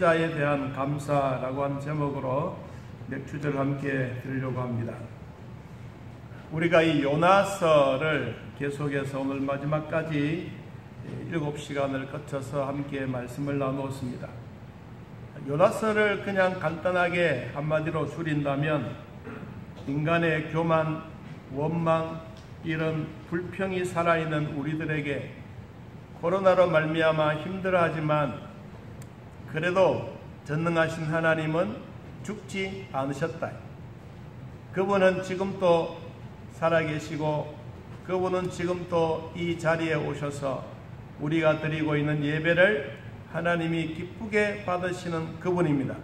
선자에 대한 감사라고 하는 제목으로 몇 주제를 함께 들으려고 합니다. 우리가 이 요나서를 계속해서 오늘 마지막까지 7시간을 거쳐서 함께 말씀을 나누었습니다. 요나서를 그냥 간단하게 한마디로 줄인다면 인간의 교만, 원망, 이런 불평이 살아있는 우리들에게 코로나로 말미암아 힘들어하지만 그래도 전능하신 하나님은 죽지 않으셨다. 그분은 지금도 살아계시고 그분은 지금도 이 자리에 오셔서 우리가 드리고 있는 예배를 하나님이 기쁘게 받으시는 그분입니다.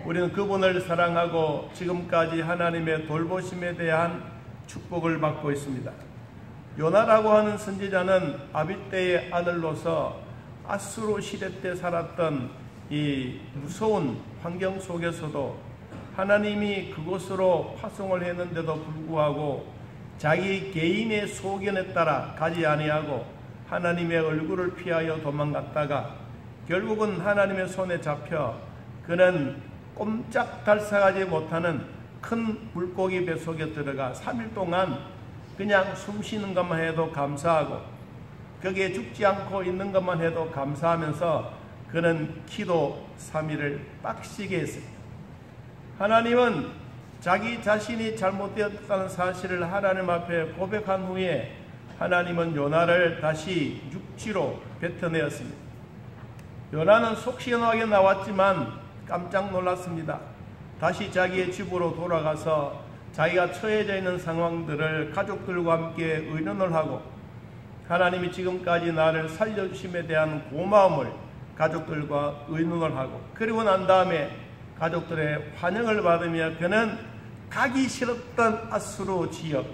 우리는 그분을 사랑하고 지금까지 하나님의 돌보심에 대한 축복을 받고 있습니다. 요나라고 하는 선지자는 아비떼의 아들로서 아수르 시대 때 살았던 이 무서운 환경 속에서도 하나님이 그곳으로 파송을 했는데도 불구하고 자기 개인의 소견에 따라 가지 아니하고 하나님의 얼굴을 피하여 도망갔다가 결국은 하나님의 손에 잡혀 그는 꼼짝 달싹하지 못하는 큰 물고기 뱃속에 들어가 3일 동안 그냥 숨 쉬는 것만 해도 감사하고 거기에 죽지 않고 있는 것만 해도 감사하면서 그는 기도 3일을 빡시게 했습니다. 하나님은 자기 자신이 잘못되었다는 사실을 하나님 앞에 고백한 후에 하나님은 요나를 다시 육지로 뱉어내었습니다. 요나는 속 시원하게 나왔지만 깜짝 놀랐습니다. 다시 자기의 집으로 돌아가서 자기가 처해져 있는 상황들을 가족들과 함께 의논을 하고 하나님이 지금까지 나를 살려주심에 대한 고마움을 가족들과 의논을 하고 그리고 난 다음에 가족들의 환영을 받으며 그는 가기 싫었던 아수르 지역,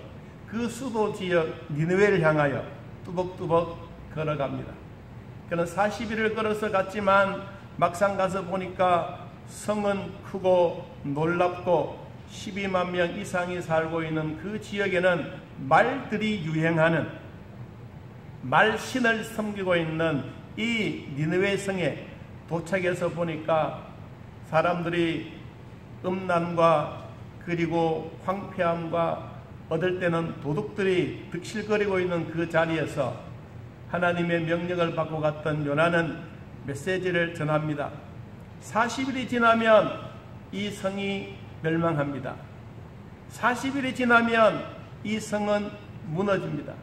그 수도 지역 니느웨를 향하여 뚜벅뚜벅 걸어갑니다. 그는 40일을 걸어서 갔지만 막상 가서 보니까 성은 크고 놀랍고 12만 명 이상이 살고 있는 그 지역에는 말들이 유행하는 말신을 섬기고 있는 이 니느웨 성에 도착해서 보니까 사람들이 음란과 그리고 황폐함과 얻을 때는 도둑들이 득실거리고 있는 그 자리에서 하나님의 명령을 받고 갔던 요나는 메시지를 전합니다. 40일이 지나면 이 성이 멸망합니다. 40일이 지나면 이 성은 무너집니다.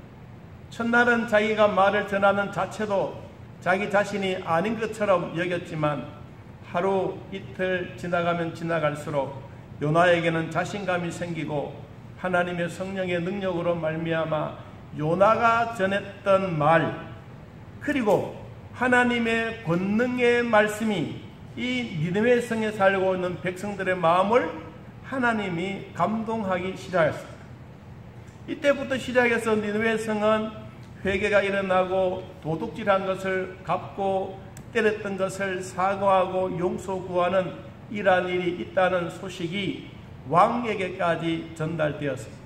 첫날은 자기가 말을 전하는 자체도 자기 자신이 아닌 것처럼 여겼지만 하루 이틀 지나가면 지나갈수록 요나에게는 자신감이 생기고 하나님의 성령의 능력으로 말미암아 요나가 전했던 말 그리고 하나님의 권능의 말씀이 이 니느웨 성에 살고 있는 백성들의 마음을 하나님이 감동하기 시작했습니다. 이때부터 시작해서 니느웨 성은 회개가 일어나고 도둑질한 것을 갚고 때렸던 것을 사과하고 용서 구하는 이러한 일이 있다는 소식이 왕에게까지 전달되었습니다.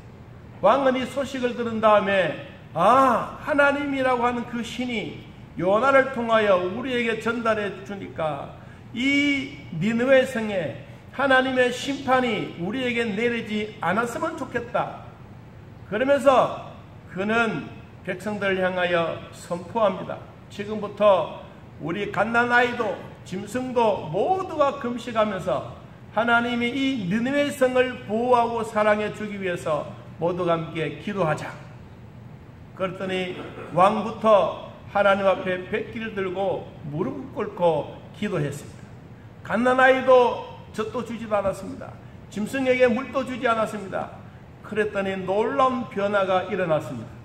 왕은 이 소식을 들은 다음에 하나님이라고 하는 그 신이 요나를 통하여 우리에게 전달해 주니까 이 니느웨 성에 하나님의 심판이 우리에게 내리지 않았으면 좋겠다. 그러면서 그는 백성들을 향하여 선포합니다. 지금부터 우리 갓난아이도 짐승도 모두가 금식하면서 하나님이 이 니느웨 성을 보호하고 사랑해 주기 위해서 모두가 함께 기도하자. 그랬더니 왕부터 하나님 앞에 백기를 들고 무릎 꿇고 기도했습니다. 갓난아이도 젖도 주지도 않았습니다. 짐승에게 물도 주지 않았습니다. 그랬더니 놀라운 변화가 일어났습니다.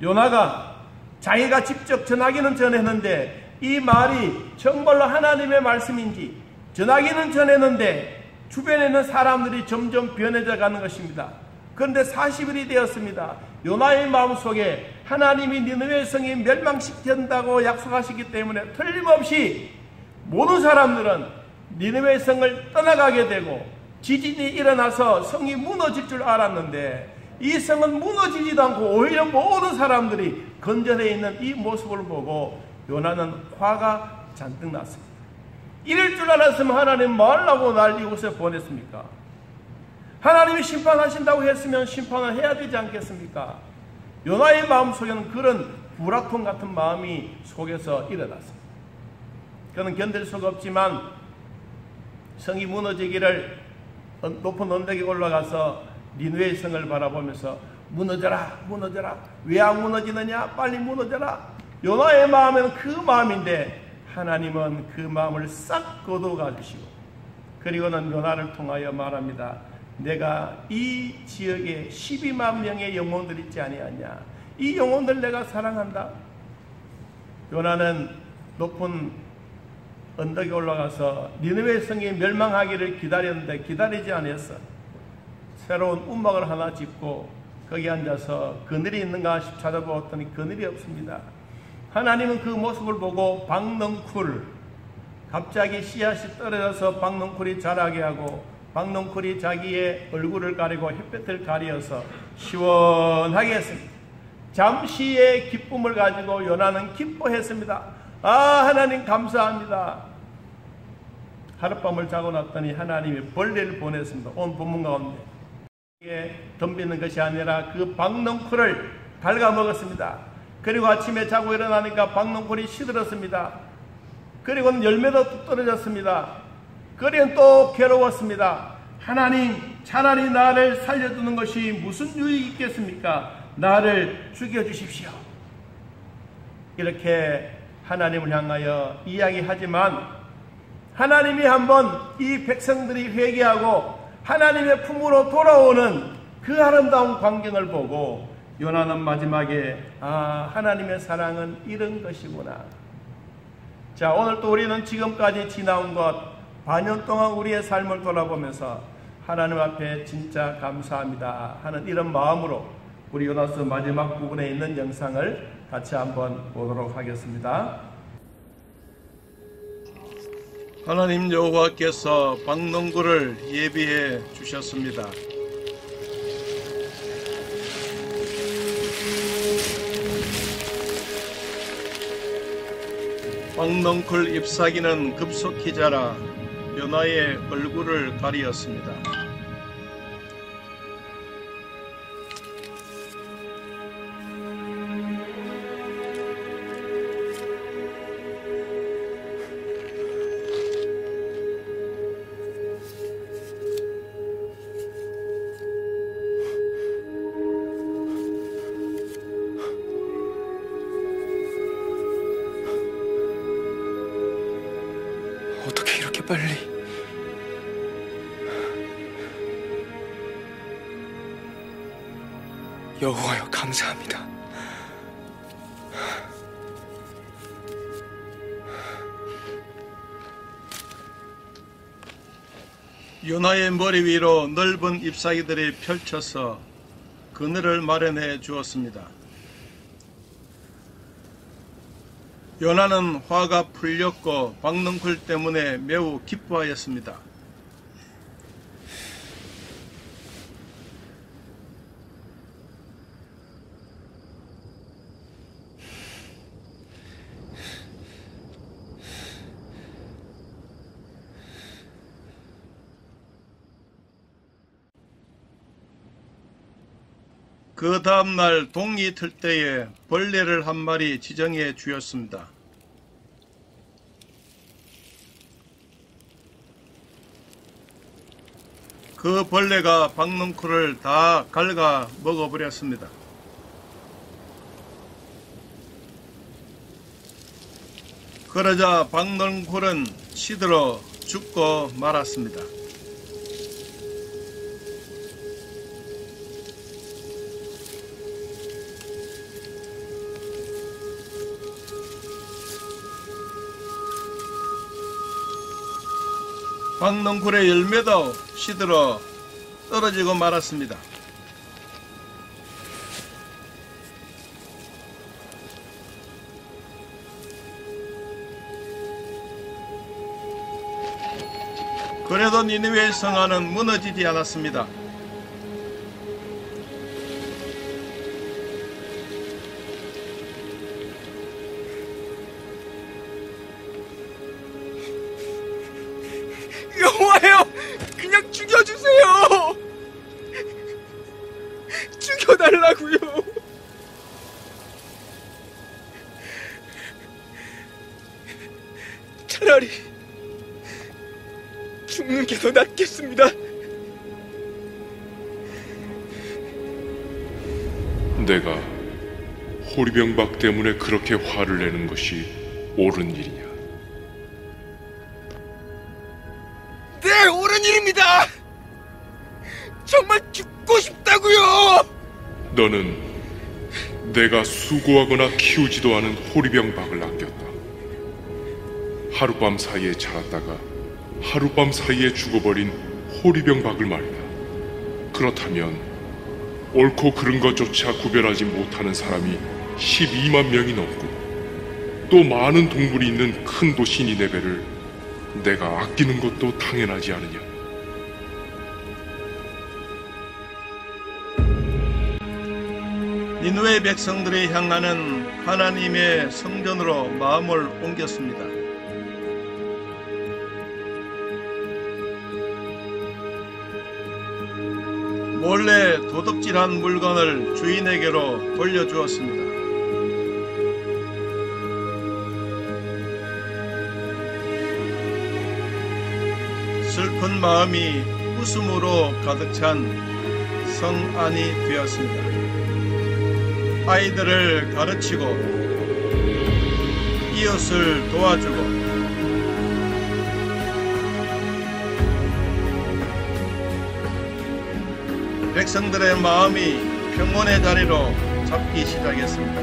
요나가 자기가 직접 전하기는 전했는데 이 말이 정말로 하나님의 말씀인지 전하기는 전했는데 주변에 있는 사람들이 점점 변해져 가는 것입니다. 그런데 40일이 되었습니다. 요나의 마음속에 하나님이 니느웨 성이 멸망시킨다고 약속하시기 때문에 틀림없이 모든 사람들은 니느웨 성을 떠나가게 되고 지진이 일어나서 성이 무너질 줄 알았는데 이 성은 무너지지도 않고 오히려 모든 사람들이 건전해 있는 이 모습을 보고 요나는 화가 잔뜩 났습니다. 이럴 줄 알았으면 하나님 뭐하려고 날 이곳에 보냈습니까? 하나님이 심판하신다고 했으면 심판을 해야 되지 않겠습니까? 요나의 마음속에는 그런 불화통 같은 마음이 속에서 일어났습니다. 그는 견딜 수가 없지만 성이 무너지기를 높은 언덕에 올라가서 니느웨의 성을 바라보면서 무너져라 무너져라, 왜 안 무너지느냐, 빨리 무너져라. 요나의 마음은 그 마음인데 하나님은 그 마음을 싹 거두어 주시고, 그리고는 요나를 통하여 말합니다. 내가 이 지역에 12만 명의 영혼들 있지 아니하냐, 이 영혼들 내가 사랑한다. 요나는 높은 언덕에 올라가서 니느웨 성이 멸망하기를 기다렸는데 기다리지 않았어. 새로운 움막을 하나 짓고 거기 앉아서 그늘이 있는가 찾아보았더니 그늘이 없습니다. 하나님은 그 모습을 보고 박넝쿨, 갑자기 씨앗이 떨어져서 박넝쿨이 자라게 하고 박넝쿨이 자기의 얼굴을 가리고 햇볕을 가리어서 시원하게 했습니다. 잠시의 기쁨을 가지고 요나는 기뻐했습니다. 아, 하나님 감사합니다. 하룻밤을 자고 났더니 하나님이 벌레를 보냈습니다. 온 본문 가운데 덤비는 것이 아니라 그 박넝쿨을 갉아먹었습니다. 그리고 아침에 자고 일어나니까 박넝쿨이 시들었습니다. 그리고는 열매도 뚝 떨어졌습니다. 그리고는 또 괴로웠습니다. 하나님, 차라리 나를 살려주는 것이 무슨 유익이 있겠습니까? 나를 죽여주십시오. 이렇게 하나님을 향하여 이야기하지만 하나님이 한번 이 백성들이 회개하고 하나님의 품으로 돌아오는 그 아름다운 광경을 보고 요나는 마지막에 하나님의 사랑은 이런 것이구나. 자, 오늘 또 우리는 지금까지 지나온 것 반년 동안 우리의 삶을 돌아보면서 하나님 앞에 진짜 감사합니다 하는 이런 마음으로 우리 요나서 마지막 부분에 있는 영상을 같이 한번 보도록 하겠습니다. 하나님 여호와께서 박넝쿨을 예비해 주셨습니다. 박넝쿨 잎사귀는 급속히 자라 요나의 얼굴을 가리었습니다. 어떻게 이렇게 빨리? 여호와여 감사합니다. 요나의 머리 위로 넓은 잎사귀들이 펼쳐서 그늘을 마련해 주었습니다. 요나는 화가 풀렸고 박넝쿨 때문에 매우 기뻐하였습니다. 그 다음날 동이 틀 때에 벌레를 한 마리 지정해 주었습니다. 그 벌레가 박넝쿨을 다 갉아 먹어버렸습니다. 그러자 박넝쿨은 시들어 죽고 말았습니다. 박넝쿨의 열매도 시들어 떨어지고 말았습니다. 그래도 니느웨 성안은 무너지지 않았습니다. 지켜달라고요. 차라리 죽는 게 더 낫겠습니다. 내가 호리병박 때문에 그렇게 화를 내는 것이 옳은 일이냐? 네, 옳은 일입니다. 정말 죽고 싶다고요. 너는 내가 수고하거나 키우지도 않은 호리병박을 남겼다. 하룻밤 사이에 자랐다가 하룻밤 사이에 죽어버린 호리병박을 말이다. 그렇다면 옳고 그른 것조차 구별하지 못하는 사람이 12만 명이 넘고 또 많은 동물이 있는 큰 도시 니네베를 내가 아끼는 것도 당연하지 않으냐? 니느웨 백성들이 향하는 하나님의 성전으로 마음을 옮겼습니다. 몰래 도둑질한 물건을 주인에게로 돌려주었습니다. 슬픈 마음이 웃음으로 가득 찬 성안이 되었습니다. 아이들을 가르치고 이웃을 도와주고 백성들의 마음이 평온의 자리로 잡기 시작했습니다.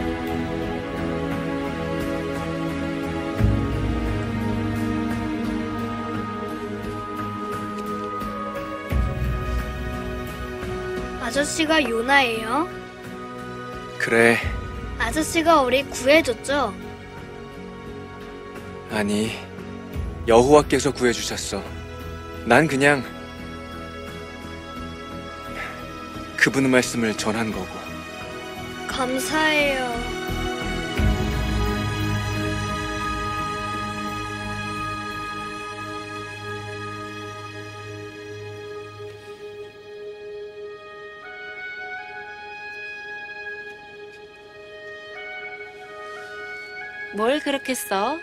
아저씨가 요나예요? 그래. 아저씨가 우리 구해줬죠? 아니, 여호와께서 구해주셨어. 난 그냥 그분의 말씀을 전한 거고. 감사해요. 뭘 그렇게 써?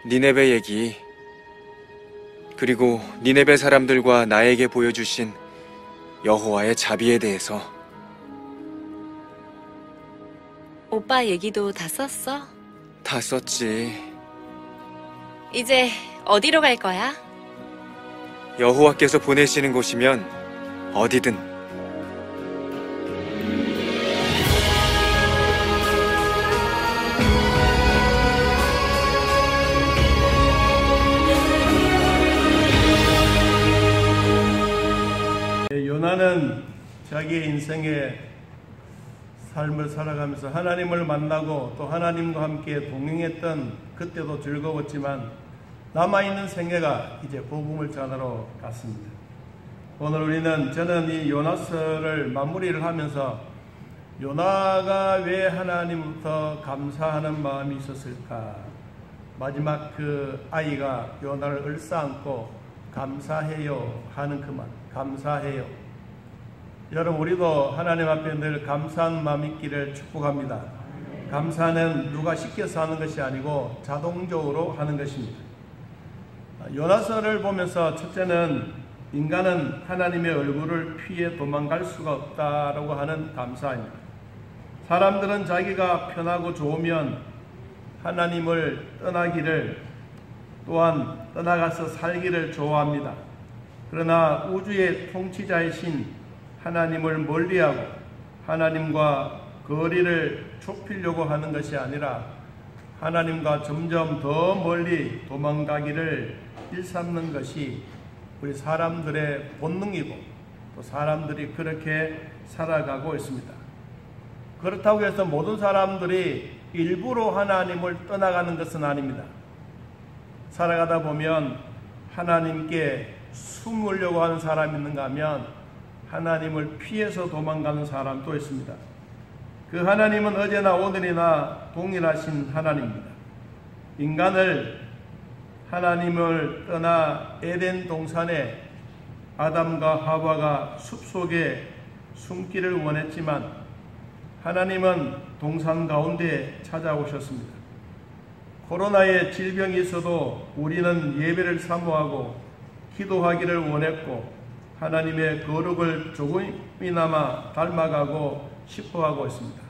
니네베 얘기. 그리고 니네베 사람들과 나에게 보여주신 여호와의 자비에 대해서. 오빠 얘기도 다 썼어? 다 썼지. 이제 어디로 갈 거야? 여호와께서 보내시는 곳이면 어디든. 요나는 자기의 인생의 삶을 살아가면서 하나님을 만나고 또 하나님과 함께 동행했던 그때도 즐거웠지만 남아있는 생애가 이제 복음을 전하러 갔습니다. 오늘 저는 이 요나서를 마무리를 하면서 요나가 왜 하나님부터 감사하는 마음이 있었을까? 마지막 그 아이가 요나를 얼싸안고 감사해요 하는 그 말, 감사해요. 여러분, 우리도 하나님 앞에 늘 감사한 마음 있기를 축복합니다. 감사는 누가 시켜서 하는 것이 아니고 자동적으로 하는 것입니다. 요나서를 보면서 첫째는 인간은 하나님의 얼굴을 피해 도망갈 수가 없다라고 하는 감사입니다. 사람들은 자기가 편하고 좋으면 하나님을 떠나기를, 또한 떠나가서 살기를 좋아합니다. 그러나 우주의 통치자이신 하나님을 멀리하고 하나님과 거리를 좁히려고 하는 것이 아니라 하나님과 점점 더 멀리 도망가기를 일삼는 것이 우리 사람들의 본능이고 또 사람들이 그렇게 살아가고 있습니다. 그렇다고 해서 모든 사람들이 일부러 하나님을 떠나가는 것은 아닙니다. 살아가다 보면 하나님께 숨으려고 하는 사람이 있는가 하면 하나님을 피해서 도망가는 사람도 있습니다. 그 하나님은 어제나 오늘이나 동일하신 하나님입니다. 인간을 하나님을 떠나 에덴 동산에 아담과 하와가 숲속에 숨기를 원했지만 하나님은 동산 가운데 찾아오셨습니다. 코로나의 질병이 있어도 우리는 예배를 사모하고 기도하기를 원했고 하나님의 거룩을 조금이나마 닮아가고 싶어하고 있습니다.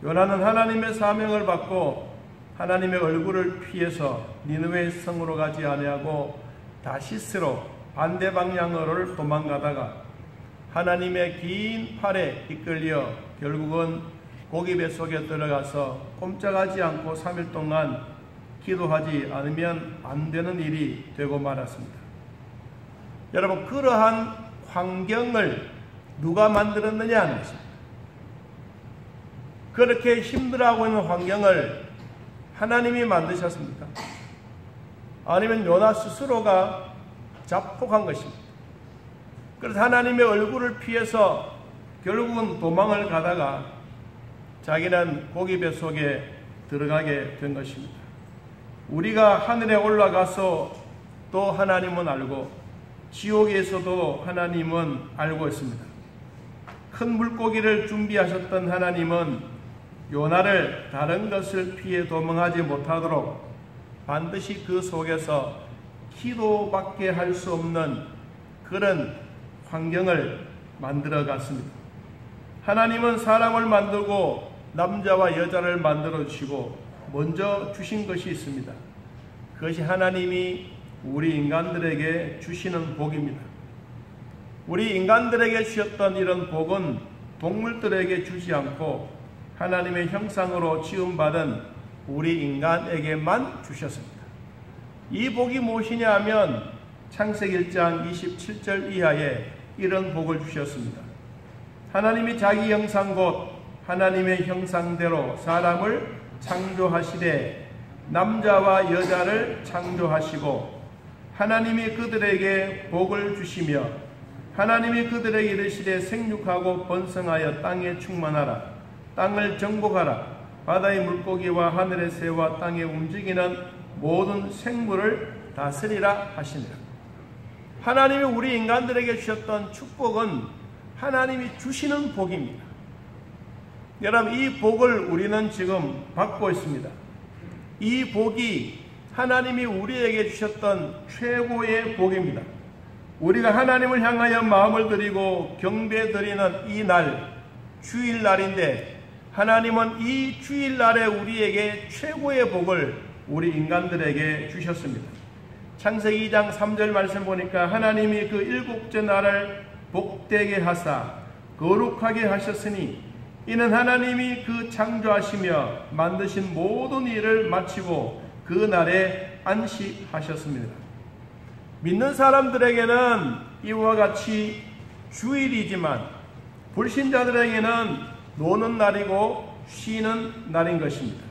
요나는 하나님의 사명을 받고 하나님의 얼굴을 피해서 니느웨 성으로 가지 아니하고 다시스로 반대 방향으로 도망가다가 하나님의 긴 팔에 이끌려 결국은 고기 뱃속에 들어가서 꼼짝하지 않고 3일 동안 기도하지 않으면 안 되는 일이 되고 말았습니다. 여러분, 그러한 환경을 누가 만들었느냐 하는 것입니다. 그렇게 힘들어하고 있는 환경을 하나님이 만드셨습니까? 아니면 요나 스스로가 자폭한 것입니다. 그래서 하나님의 얼굴을 피해서 결국은 도망을 가다가 자기는 고기 뱃속에 들어가게 된 것입니다. 우리가 하늘에 올라가서 또 하나님은 알고 지옥에서도 하나님은 알고 있습니다. 큰 물고기를 준비하셨던 하나님은 요나를 다른 것을 피해 도망하지 못하도록 반드시 그 속에서 기도밖에 할 수 없는 그런 환경을 만들어 갔습니다. 하나님은 사람을 만들고 남자와 여자를 만들어 주시고 먼저 주신 것이 있습니다. 그것이 하나님이 우리 인간들에게 주시는 복입니다. 우리 인간들에게 주셨던 이런 복은 동물들에게 주지 않고 하나님의 형상으로 지음받은 우리 인간에게만 주셨습니다. 이 복이 무엇이냐 하면 창세기 1장 27절 이하에 이런 복을 주셨습니다. 하나님이 자기 형상 곧 하나님의 형상대로 사람을 창조하시되 남자와 여자를 창조하시고 하나님이 그들에게 복을 주시며 하나님이 그들에게 이르시되 생육하고 번성하여 땅에 충만하라. 땅을 정복하라. 바다의 물고기와 하늘의 새와 땅에 움직이는 모든 생물을 다스리라 하시니라. 하나님이 우리 인간들에게 주셨던 축복은 하나님이 주시는 복입니다. 여러분, 이 복을 우리는 지금 받고 있습니다. 이 복이 하나님이 우리에게 주셨던 최고의 복입니다. 우리가 하나님을 향하여 마음을 드리고 경배 드리는 이 날, 주일날인데 하나님은 이 주일날에 우리에게 최고의 복을 우리 인간들에게 주셨습니다. 창세기 2장 3절 말씀 보니까 하나님이 그 일곱째 날을 복되게 하사 거룩하게 하셨으니 이는 하나님이 그 창조하시며 만드신 모든 일을 마치고 그 날에 안식하셨습니다. 믿는 사람들에게는 이와 같이 주일이지만 불신자들에게는 노는 날이고 쉬는 날인 것입니다.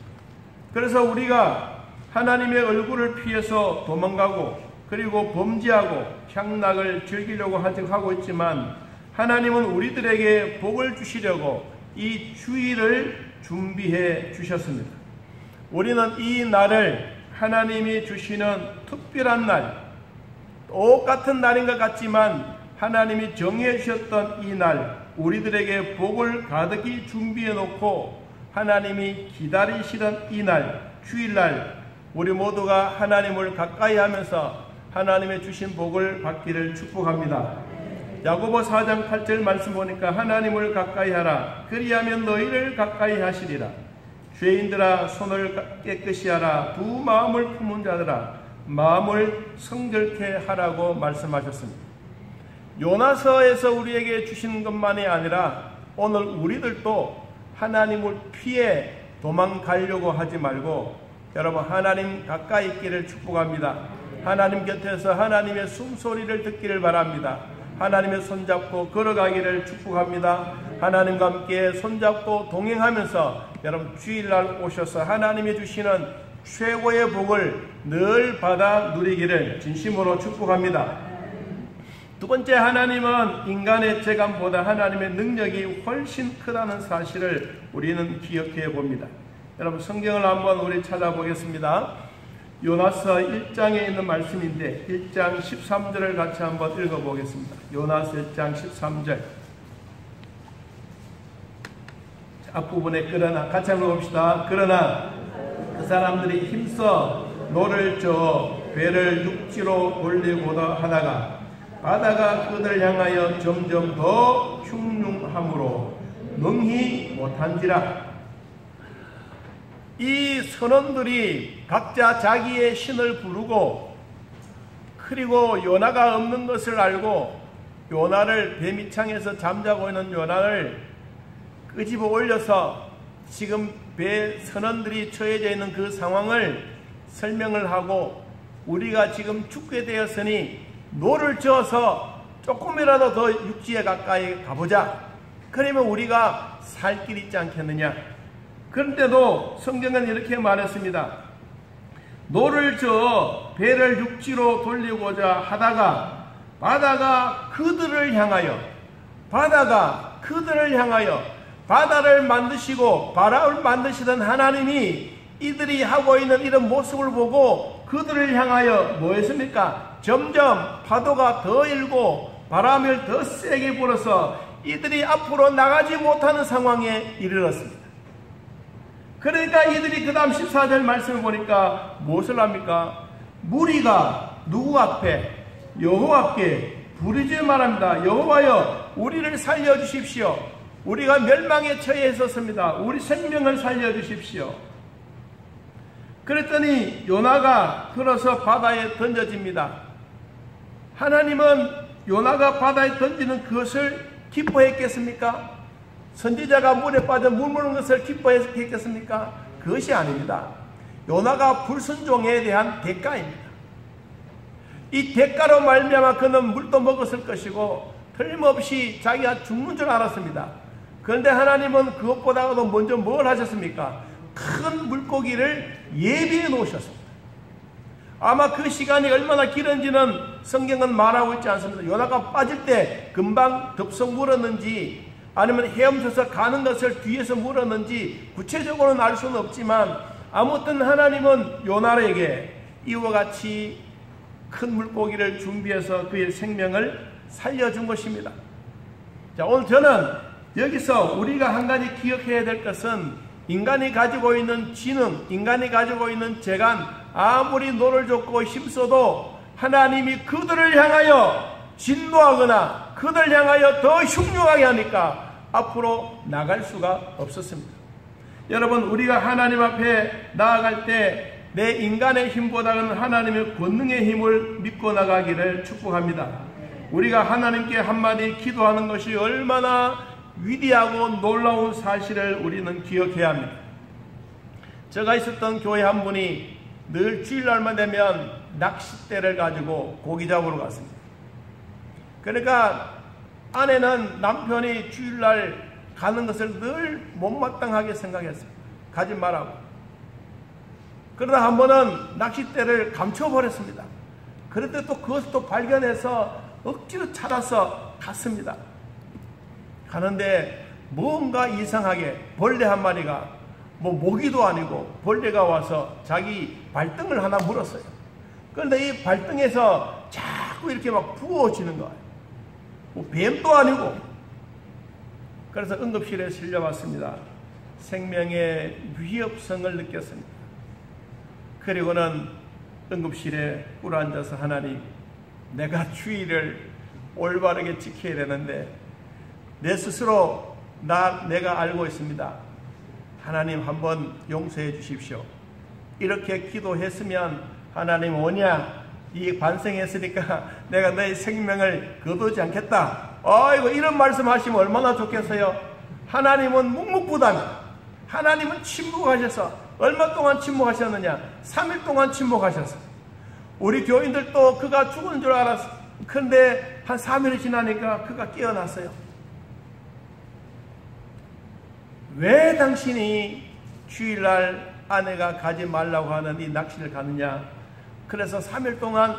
그래서 우리가 하나님의 얼굴을 피해서 도망가고 그리고 범죄하고 향락을 즐기려고 하고 있지만 하나님은 우리들에게 복을 주시려고 이 주일을 준비해 주셨습니다. 우리는 이 날을 하나님이 주시는 특별한 날, 똑같은 날인 것 같지만 하나님이 정해 주셨던 이 날, 우리들에게 복을 가득히 준비해 놓고 하나님이 기다리시던 이 날, 주일날 우리 모두가 하나님을 가까이 하면서 하나님의 주신 복을 받기를 축복합니다. 야고보 4장 8절 말씀 보니까 하나님을 가까이 하라. 그리하면 너희를 가까이 하시리라. 죄인들아 손을 깨끗이 하라. 두 마음을 품은 자들아 마음을 성결케 하라고 말씀하셨습니다. 요나서에서 우리에게 주신 것만이 아니라 오늘 우리들도 하나님을 피해 도망가려고 하지 말고 여러분 하나님 가까이 있기를 축복합니다. 하나님 곁에서 하나님의 숨소리를 듣기를 바랍니다. 하나님의 손잡고 걸어가기를 축복합니다. 하나님과 함께 손잡고 동행하면서 여러분 주일날 오셔서 하나님이 주시는 최고의 복을 늘 받아 누리기를 진심으로 축복합니다. 두 번째, 하나님은 인간의 재간보다 하나님의 능력이 훨씬 크다는 사실을 우리는 기억해 봅니다. 여러분 성경을 한번 우리 찾아보겠습니다. 요나서 1장에 있는 말씀인데 1장 13절을 같이 한번 읽어보겠습니다. 요나서 1장 13절 앞부분에 그러나 같이 한번 봅시다. 그러나 그 사람들이 힘써 노를 저 배를 육지로 돌리고자 하다가 바다가 그들 향하여 점점 더 흉흉함으로 능히 못한지라. 이 선원들이 각자 자기의 신을 부르고 그리고 요나가 없는 것을 알고 요나를 배 밑창에서 잠자고 있는 요나를 끄집어 올려서 지금 배 선원들이 처해져 있는 그 상황을 설명을 하고 우리가 지금 죽게 되었으니 노를 저어서 조금이라도 더 육지에 가까이 가보자. 그러면 우리가 살 길이 있지 않겠느냐. 그런데도 성경은 이렇게 말했습니다. 노를 저어 배를 육지로 돌리고자 하다가 바다가 그들을 향하여 바다를 만드시고 바람을 만드시던 하나님이 이들이 하고 있는 이런 모습을 보고 그들을 향하여 뭐 했습니까? 점점 파도가 더 일고 바람을 더 세게 불어서 이들이 앞으로 나가지 못하는 상황에 이르렀습니다. 그러니까 이들이 그 다음 14절 말씀을 보니까 무엇을 합니까? 무리가 누구 앞에? 여호와께 부르짖어 말합니다. 여호와여 우리를 살려주십시오. 우리가 멸망에 처해 있었습니다. 우리 생명을 살려주십시오. 그랬더니 요나가 걸어서 바다에 던져집니다. 하나님은 요나가 바다에 던지는 그것을 기뻐했겠습니까? 선지자가 물에 빠져 물 무는 것을 기뻐했겠습니까? 그것이 아닙니다. 요나가 불순종에 대한 대가입니다. 이 대가로 말미암아 그는 물도 먹었을 것이고 틀림없이 자기가 죽는 줄 알았습니다. 그런데 하나님은 그것보다도 먼저 뭘 하셨습니까? 큰 물고기를 예비해 놓으셨습니다. 아마 그 시간이 얼마나 길은지는 성경은 말하고 있지 않습니다. 요나가 빠질 때 금방 덥석 물었는지 아니면 헤엄쳐서 가는 것을 뒤에서 물었는지 구체적으로는 알 수는 없지만 아무튼 하나님은 요나에게 이와 같이 큰 물고기를 준비해서 그의 생명을 살려준 것입니다. 자, 오늘 저는 여기서 우리가 한 가지 기억해야 될 것은 인간이 가지고 있는 지능, 인간이 가지고 있는 재간, 아무리 노를 젓고 힘써도 하나님이 그들을 향하여 진노하거나 그들 향하여 더 흉흉하게 하니까 앞으로 나갈 수가 없었습니다. 여러분, 우리가 하나님 앞에 나아갈 때 내 인간의 힘보다는 하나님의 권능의 힘을 믿고 나가기를 축복합니다. 우리가 하나님께 한마디 기도하는 것이 얼마나 위대하고 놀라운 사실을 우리는 기억해야 합니다. 제가 있었던 교회 한 분이 늘 주일날만 되면 낚싯대를 가지고 고기 잡으러 갔습니다. 그러니까 아내는 남편이 주일날 가는 것을 늘 못마땅하게 생각했어요. 가지 말라고. 그러다 한 번은 낚싯대를 감춰버렸습니다. 그런데 또 그것을 또 발견해서 억지로 찾아서 갔습니다. 가는데 뭔가 이상하게 벌레 한 마리가 모기도 아니고 벌레가 와서 자기 발등을 하나 물었어요. 그런데 이 발등에서 자꾸 이렇게 막 부어지는 거예요. 뱀도 아니고. 그래서 응급실에 실려왔습니다. 생명의 위협성을 느꼈습니다. 그리고는 응급실에 꿇어앉아서 하나님, 내가 주의를 올바르게 지켜야 되는데 내 스스로 내가 알고 있습니다. 하나님 한번 용서해 주십시오. 이렇게 기도했으면 하나님 오냐? 이 반성했으니까 내가 너의 생명을 거두지 않겠다. 아이고, 이런 말씀하시면 얼마나 좋겠어요. 하나님은 묵묵부답니다. 하나님은 침묵하셔서 얼마 동안 침묵하셨느냐? 3일 동안 침묵하셨어요. 우리 교인들도 그가 죽은 줄 알았어. 그런데 한 3일이 지나니까 그가 깨어났어요. 왜 당신이 주일날 아내가 가지 말라고 하는 이 낚시를 가느냐? 그래서 3일 동안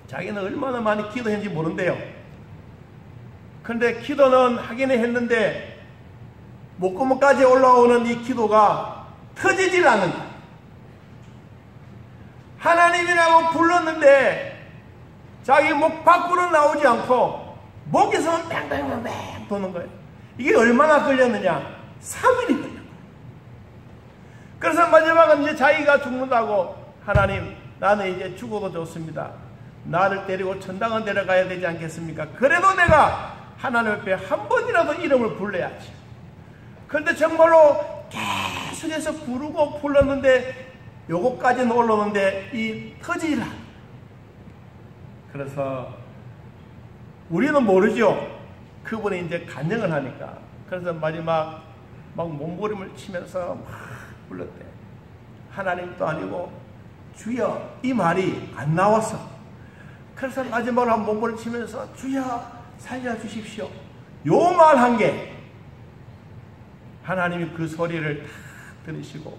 자기는 얼마나 많이 기도했는지 모른대요. 그런데 기도는 하긴 했는데 목구멍까지 올라오는 이 기도가 터지질 않는다. 하나님이라고 불렀는데 자기 목 밖으로 나오지 않고 목에서는 뺑뺑뺑뺑 도는 거예요. 이게 얼마나 걸렸느냐? 3일이 걸린 거예요. 그래서 마지막은 이제 자기가 죽는다고, 하나님 나는 이제 죽어도 좋습니다. 나를 데리고 천당은 데려가야 되지 않겠습니까? 그래도 내가 하나님 앞에 한 번이라도 이름을 불러야지. 그런데 정말로 계속해서 부르고 불렀는데 요거까지는 올라오는데 이 터지라. 그래서 우리는 모르죠. 그분이 이제 간증을 하니까. 그래서 마지막 막 몸부림을 치면서 막 불렀대. 하나님도 아니고 주여, 이 말이 안 나왔어. 그래서 마지막으로 한 몸부림을 치면서 주여 살려주십시오. 요 말 한 게 하나님이 그 소리를 다 들으시고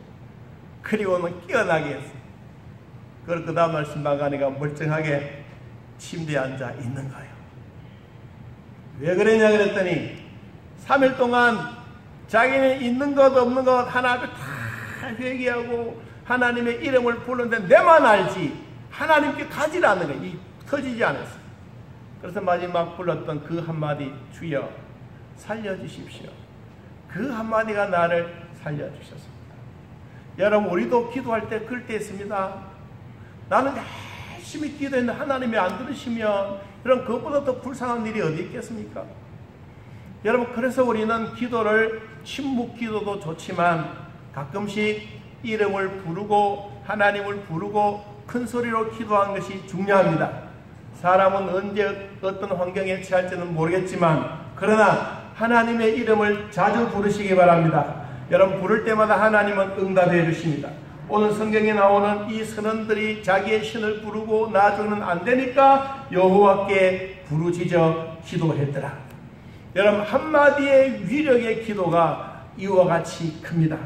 그리고는 깨어나게 했어. 그걸 그 다음날 신방가니가 멀쩡하게 침대에 앉아 있는 거예요. 왜 그러냐 그랬더니 3일 동안 자기는 있는 것 없는 것 하나 앞에 다 회개하고 하나님의 이름을 부르는데 내만 알지 하나님께 가지라는 거예요. 이 터지지 않았어. 그래서 마지막 불렀던 그 한마디, 주여 살려주십시오. 그 한마디가 나를 살려주셨습니다. 여러분, 우리도 기도할 때 그럴 때 있습니다. 나는 열심히 기도했는데 하나님이 안 들으시면 그럼 그것보다 더 불쌍한 일이 어디 있겠습니까? 여러분, 그래서 우리는 기도를, 침묵 기도도 좋지만 가끔씩 이름을 부르고 하나님을 부르고 큰 소리로 기도하는 것이 중요합니다. 사람은 언제 어떤 환경에 처할지는 모르겠지만 그러나 하나님의 이름을 자주 부르시기 바랍니다. 여러분, 부를 때마다 하나님은 응답해 주십니다. 오늘 성경에 나오는 이 선원들이 자기의 신을 부르고 나중에는 안 되니까 여호와께 부르짖어 기도했더라. 여러분, 한마디의 위력의 기도가 이와 같이 큽니다.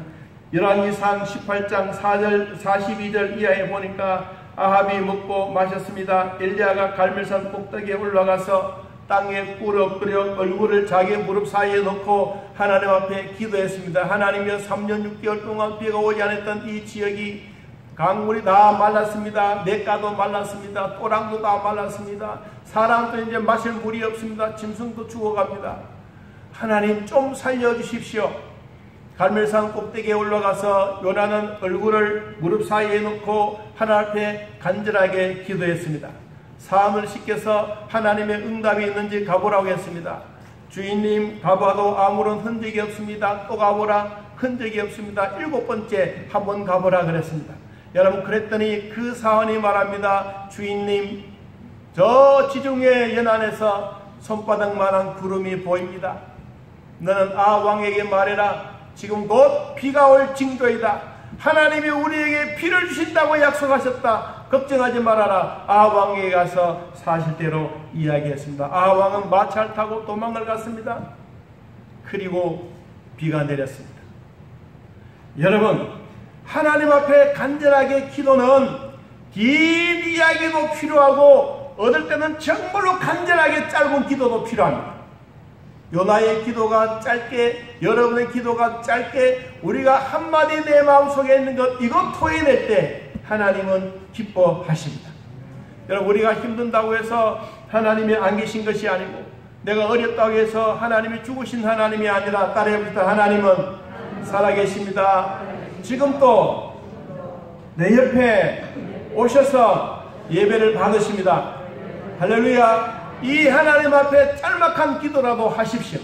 열왕기상 18장 4절 42절 이하에 보니까 아합이 먹고 마셨습니다. 엘리야가 갈멜산 꼭대기에 올라가서 땅에 꿇어 끓여 얼굴을 자기 무릎 사이에 놓고 하나님 앞에 기도했습니다. 하나님이여, 3년 6개월 동안 비가 오지 않았던 이 지역이 강물이 다 말랐습니다. 냇가도 말랐습니다. 또랑도 다 말랐습니다. 사람도 이제 마실 물이 없습니다. 짐승도 죽어갑니다. 하나님 좀 살려주십시오. 갈멜산 꼭대기에 올라가서 요나는 얼굴을 무릎 사이에 놓고 하나님 앞에 간절하게 기도했습니다. 사함을 시켜서 하나님의 응답이 있는지 가보라고 했습니다. 주인님, 가봐도 아무런 흔적이 없습니다. 또 가보라, 흔적이 없습니다. 7번째 한번 가보라 그랬습니다. 여러분, 그랬더니 그 사원이 말합니다. 주인님, 저 지중해 연안에서 손바닥만한 구름이 보입니다. 너는 왕에게 말해라. 지금 곧 비가 올 징조이다. 하나님이 우리에게 비를 주신다고 약속하셨다. 걱정하지 말아라. 왕에게 가서 사실대로 이야기했습니다. 왕은 마차를 타고 도망을 갔습니다. 그리고 비가 내렸습니다. 여러분, 하나님 앞에 간절하게 기도는 긴 이야기도 필요하고 어떨 때는 정말로 간절하게 짧은 기도도 필요합니다. 요나의 기도가 짧게, 여러분의 기도가 짧게, 우리가 한마디 내 마음속에 있는 것 이거 토해낼 때 하나님은 기뻐하십니다. 여러분, 우리가 힘든다고 해서 하나님이 안 계신 것이 아니고, 내가 어렵다고 해서 하나님이 죽으신 하나님이 아니라, 따라해봅시다. 하나님은 살아계십니다. 지금 또 내 옆에 오셔서 예배를 받으십니다. 할렐루야. 이 하나님 앞에 짤막한 기도라도 하십시오.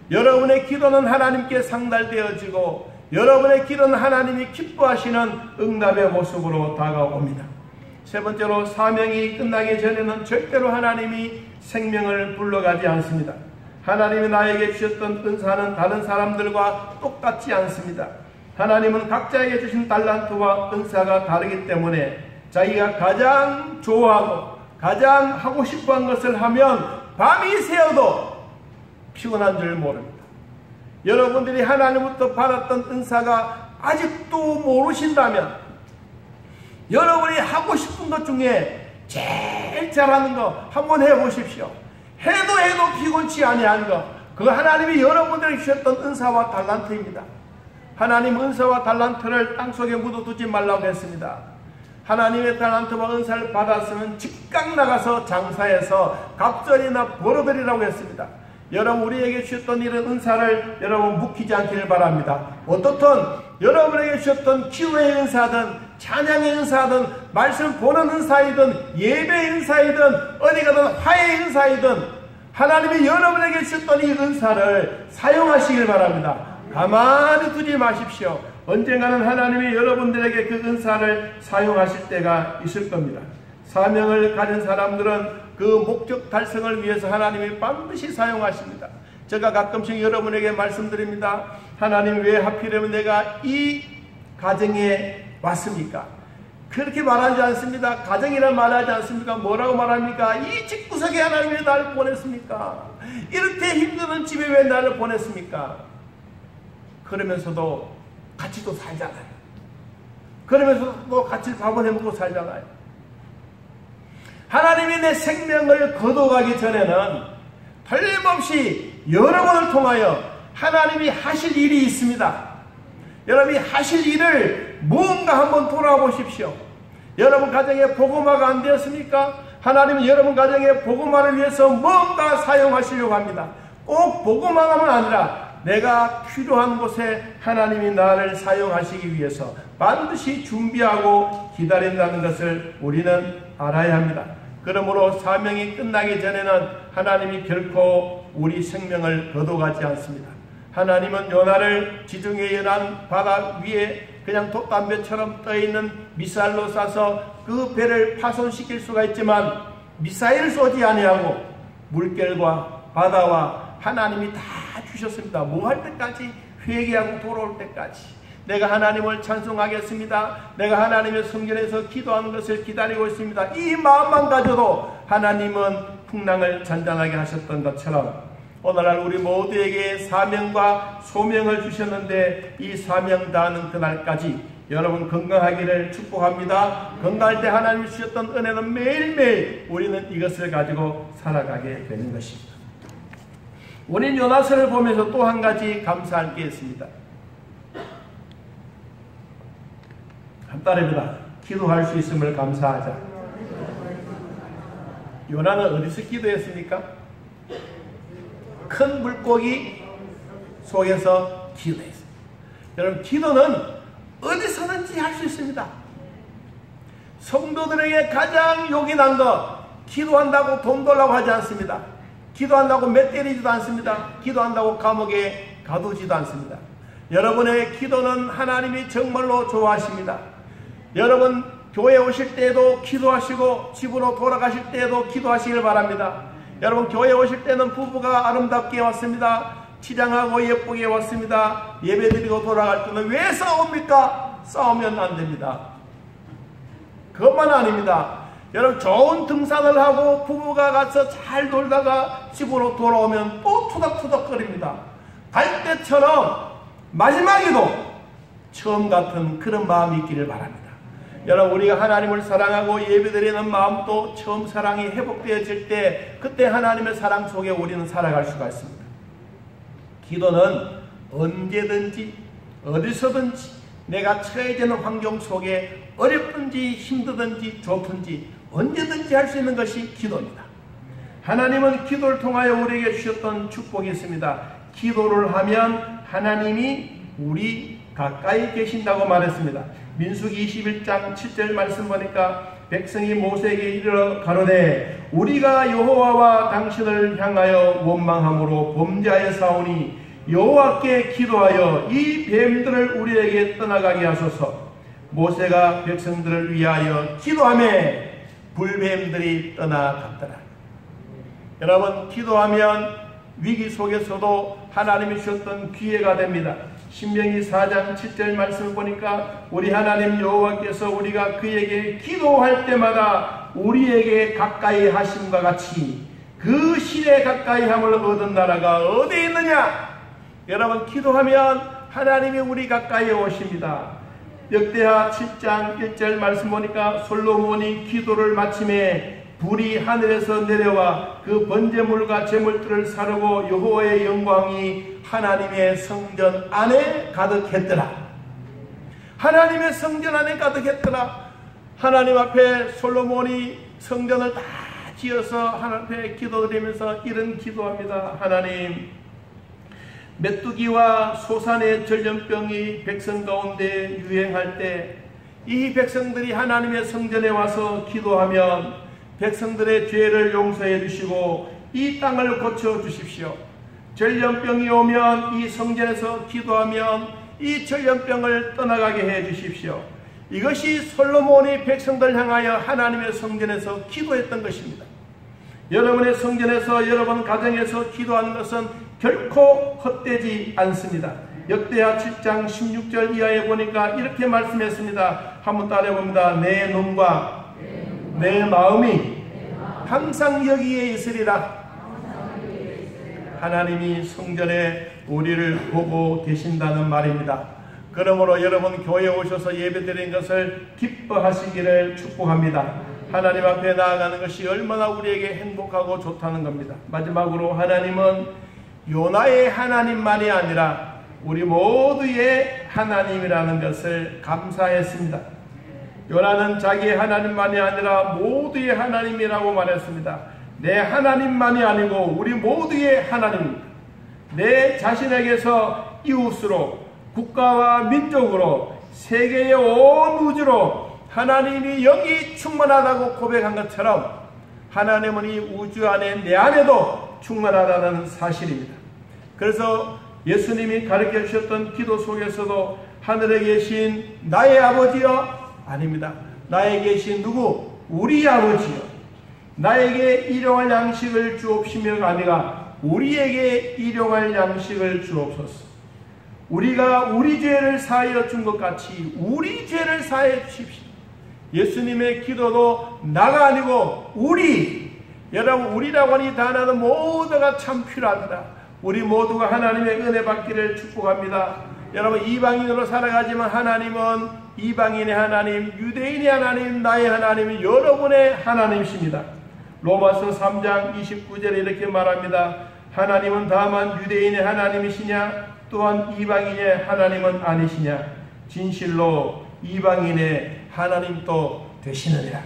여러분의 기도는 하나님께 상달되어지고 여러분의 기도는 하나님이 기뻐하시는 응답의 모습으로 다가옵니다. 세 번째로, 사명이 끝나기 전에는 절대로 하나님이 생명을 불러가지 않습니다. 하나님이 나에게 주셨던 은사는 다른 사람들과 똑같지 않습니다. 하나님은 각자에게 주신 달란트와 은사가 다르기 때문에 자기가 가장 좋아하고 가장 하고 싶어한 것을 하면 밤이 새어도 피곤한 줄 모릅니다. 여러분들이 하나님부터 받았던 은사가 아직도 모르신다면 여러분이 하고 싶은 것 중에 제일 잘하는 거 한번 해보십시오. 해도 피곤치 아니한 거, 그 하나님이 여러분들에게 주셨던 은사와 달란트입니다. 하나님 은사와 달란트를 땅속에 묻어두지 말라고 했습니다. 하나님의 달란트와 은사를 받았으면 즉각 나가서 장사해서 갑절이나 벌어들이라고 했습니다. 여러분 우리에게 주셨던 이런 은사를 여러분 묵히지 않기를 바랍니다. 어떻든 여러분에게 주셨던 기도의 은사든 찬양의 은사든 말씀 보는 은사이든 예배의 은사이든 어디 가든 화해의 은사이든 하나님이 여러분에게 주셨던 이 은사를 사용하시길 바랍니다. 가만히 두지 마십시오. 언젠가는 하나님이 여러분들에게 그 은사를 사용하실 때가 있을 겁니다. 사명을 가진 사람들은 그 목적 달성을 위해서 하나님이 반드시 사용하십니다. 제가 가끔씩 여러분에게 말씀드립니다. 하나님 왜 하필이면 내가 이 가정에 왔습니까? 그렇게 말하지 않습니다. 가정이란 말하지 않습니까? 뭐라고 말합니까? 이 집구석에 하나님이 왜 나를 보냈습니까? 이렇게 힘든 집에 왜 나를 보냈습니까? 그러면서도 같이 또 살잖아요. 그러면서도 같이 밥을 해먹고 살잖아요. 하나님이 내 생명을 거둬가기 전에는 틀림없이 여러분을 통하여 하나님이 하실 일이 있습니다. 여러분이 하실 일을 무언가 한번 돌아보십시오. 여러분 가정에 복음화가 안 되었습니까? 하나님은 여러분 가정에 복음화를 위해서 뭔가 사용하시려고 합니다. 꼭 복음화만 아니라 내가 필요한 곳에 하나님이 나를 사용하시기 위해서 반드시 준비하고 기다린다는 것을 우리는 알아야 합니다. 그러므로 사명이 끝나기 전에는 하나님이 결코 우리 생명을 거둬가지 않습니다. 하나님은 요나를 지중해 연안 바다 위에 그냥 돛담배처럼 떠있는 미사일로 쏴서 그 배를 파손시킬 수가 있지만 미사일을 쏘지 아니하고 물결과 바다와 하나님이 다 주셨습니다. 뭐 할 때까지? 회개하고 돌아올 때까지. 내가 하나님을 찬송하겠습니다. 내가 하나님의 성전에서 기도하는 것을 기다리고 있습니다. 이 마음만 가져도 하나님은 풍랑을 잔잔하게 하셨던 것처럼 오늘날 우리 모두에게 사명과 소명을 주셨는데 이 사명 다하는 그날까지 여러분 건강하기를 축복합니다. 건강할 때 하나님이 주셨던 은혜는 매일매일 우리는 이것을 가지고 살아가게 되는 것입니다. 우리는 요나서를 보면서 또 한 가지 감사할 게 있습니다. 따릅니다. 기도할 수 있음을 감사하자. 요나는 어디서 기도했습니까? 큰 물고기 속에서 기도했습니다. 여러분 기도는 어디서든지 할 수 있습니다. 성도들에게 가장 욕이 난 것, 기도한다고 돈 달라고 하지 않습니다. 기도한다고 매 때리지도 않습니다. 기도한다고 감옥에 가두지도 않습니다. 여러분의 기도는 하나님이 정말로 좋아하십니다. 여러분 교회 오실 때에도 기도하시고 집으로 돌아가실 때에도 기도하시길 바랍니다. 여러분 교회 오실 때는 부부가 아름답게 왔습니다. 치장하고 예쁘게 왔습니다. 예배드리고 돌아갈 때는 왜 싸웁니까? 싸우면 안 됩니다. 그것만 아닙니다. 여러분 좋은 등산을 하고 부부가 가서 잘 놀다가 집으로 돌아오면 또 투닥투닥거립니다. 갈 때처럼 마지막에도 처음 같은 그런 마음이 있기를 바랍니다. 여러분 우리가 하나님을 사랑하고 예배드리는 마음도 처음 사랑이 회복되어질 때 그때 하나님의 사랑 속에 우리는 살아갈 수가 있습니다. 기도는 언제든지 어디서든지 내가 처해지는 환경 속에 어렵든지 힘들든지 좋든지 언제든지 할 수 있는 것이 기도입니다. 하나님은 기도를 통하여 우리에게 주셨던 축복이 있습니다. 기도를 하면 하나님이 우리 가까이 계신다고 말했습니다. 민수기 21장 7절 말씀 보니까 백성이 모세에게 이르러 가로되 우리가 여호와와 당신을 향하여 원망함으로 범죄하였사오니 여호와께 기도하여 이 뱀들을 우리에게 떠나가게 하소서. 모세가 백성들을 위하여 기도하매 불뱀들이 떠나갔더라. 여러분 기도하면 위기 속에서도 하나님이 주셨던 기회가 됩니다. 신명기 4장 7절 말씀을 보니까 우리 하나님 여호와께서 우리가 그에게 기도할 때마다 우리에게 가까이 하심과 같이 그 실에 가까이 함을 얻은 나라가 어디 있느냐? 여러분 기도하면 하나님이 우리 가까이 오십니다. 역대하 7장 1절 말씀 보니까 솔로몬이 기도를 마침에 불이 하늘에서 내려와 그 번제물과 제물들을 사르고 여호와의 영광이 하나님의 성전 안에 가득했더라. 하나님의 성전 안에 가득했더라. 하나님 앞에 솔로몬이 성전을 다 지어서 하나님 앞에 기도드리면서 이런 기도합니다. 하나님, 메뚜기와 소산의 전염병이 백성 가운데 유행할 때 이 백성들이 하나님의 성전에 와서 기도하면 백성들의 죄를 용서해 주시고 이 땅을 고쳐 주십시오. 전염병이 오면 이 성전에서 기도하면 이 전염병을 떠나가게 해 주십시오. 이것이 솔로몬이 백성들 향하여 하나님의 성전에서 기도했던 것입니다. 여러분의 성전에서 여러분 가정에서 기도하는 것은 결코 헛되지 않습니다. 역대하 7장 16절 이하에 보니까 이렇게 말씀했습니다. 한번 따라해봅니다. 내 눈과 내 마음이 항상 여기에 있으리라. 하나님이 성전에 우리를 보고 계신다는 말입니다. 그러므로 여러분 교회에 오셔서 예배드리는 것을 기뻐하시기를 축복합니다. 하나님 앞에 나아가는 것이 얼마나 우리에게 행복하고 좋다는 겁니다. 마지막으로 하나님은 요나의 하나님만이 아니라 우리 모두의 하나님이라는 것을 감사했습니다. 요나는 자기의 하나님만이 아니라 모두의 하나님이라고 말했습니다. 내 하나님만이 아니고 우리 모두의 하나님입니다. 내 자신에게서 이웃으로, 국가와 민족으로, 세계의 온 우주로 하나님이 영이 충만하다고 고백한 것처럼 하나님은 이 우주 안에 내 안에도 충만하다는 사실입니다. 그래서 예수님이 가르쳐 주셨던 기도 속에서도 하늘에 계신 나의 아버지여, 아닙니다. 나에 계신 누구? 우리 아버지여, 나에게 일용할 양식을 주옵시며가 아니라 우리에게 일용할 양식을 주옵소서. 우리가 우리 죄를 사하여 준 것 같이 우리 죄를 사하여 주십시오. 예수님의 기도도 나가 아니고 우리, 여러분 우리라고 하니 단어는 모두가 참 필요합니다. 우리 모두가 하나님의 은혜 받기를 축복합니다. 여러분 이방인으로 살아가지만 하나님은 이방인의 하나님, 유대인의 하나님, 나의 하나님, 여러분의 하나님이십니다. 로마서 3장 29절에 이렇게 말합니다. 하나님은 다만 유대인의 하나님이시냐 또한 이방인의 하나님은 아니시냐, 진실로 이방인의 하나님도 되시느니라.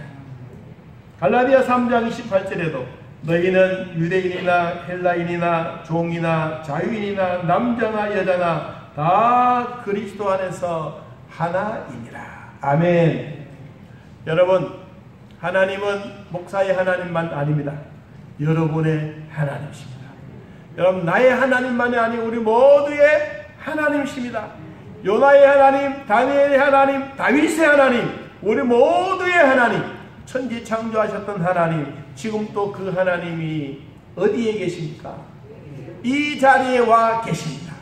갈라디아 3장 28절에도 너희는 유대인이나 헬라인이나 종이나 자유인이나 남자나 여자나 다 그리스도 안에서 하나이니라. 아멘. 여러분, 하나님은 목사의 하나님만 아닙니다. 여러분의 하나님이십니다. 여러분, 나의 하나님만이 아니고 우리 모두의 하나님이십니다. 요나의 하나님, 다니엘의 하나님, 다윗의 하나님, 우리 모두의 하나님, 천지 창조하셨던 하나님, 지금 또 그 하나님이 어디에 계십니까? 이 자리에 와 계십니다.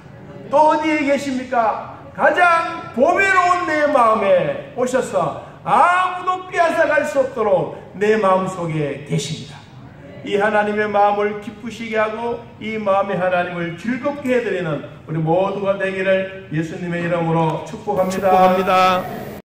또 어디에 계십니까? 가장 보배로운 내 마음에 오셔서 아무도 빼앗아갈 수 없도록 내 마음속에 계십니다. 이 하나님의 마음을 기쁘시게 하고 이 마음의 하나님을 즐겁게 해드리는 우리 모두가 되기를 예수님의 이름으로 축복합니다.